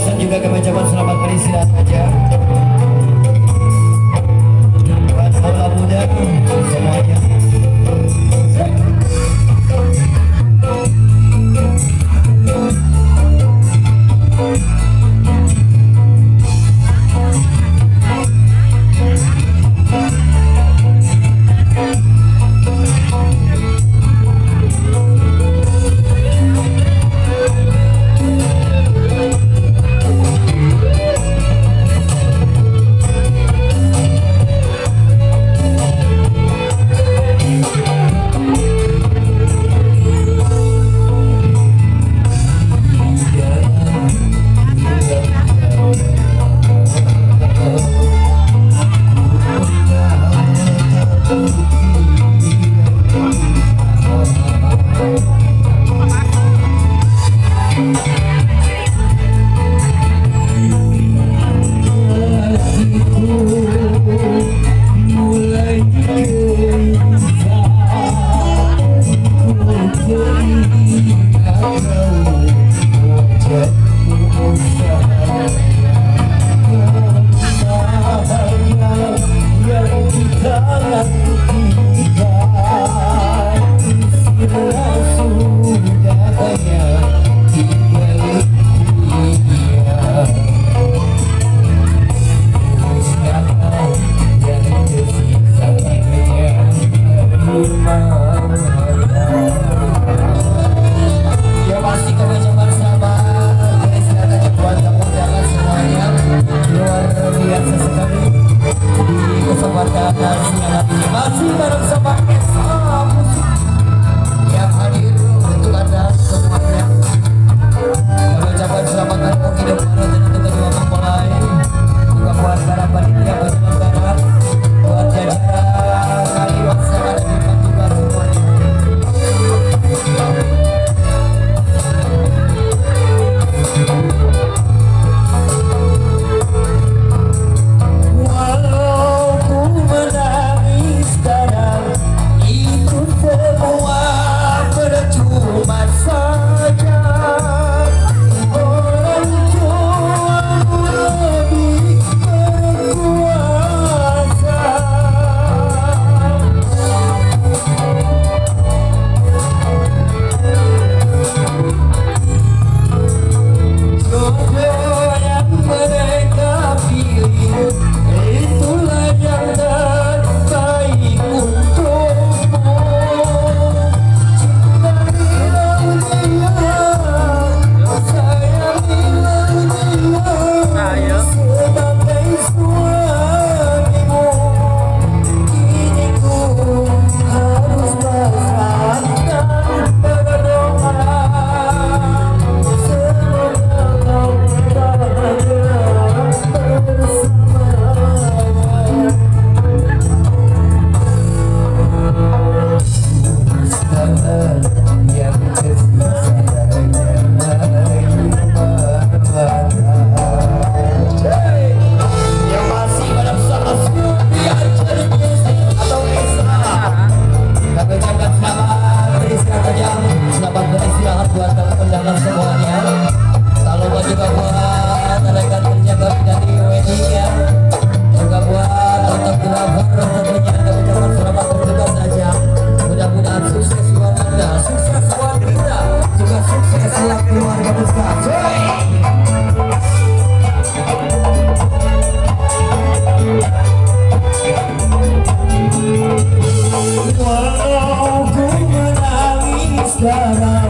bosan juga kami ucapkan selamat beristirahat aja buat aula muda semuanya. Masih bareng sama SA Musik yang hadir untuk Anda semuanya. Kami ucapkan selamat hari kehidupan dan untuk kedua mempelai, juga buat para panitia penyelenggara, buat jajaran kali waspada dan juga semuanya. Selamat beristirahat buat teman-teman semuanya. Salam juga buat rekan kerja kami dari WNI ya. Juga buat fotografer tentunya kami ucapkan selamat bertugas saja. Mudah-mudahan sukses buat Anda, sukses buat kita, juga sukses buat keluarga besar. Walau ku menangis sekarang,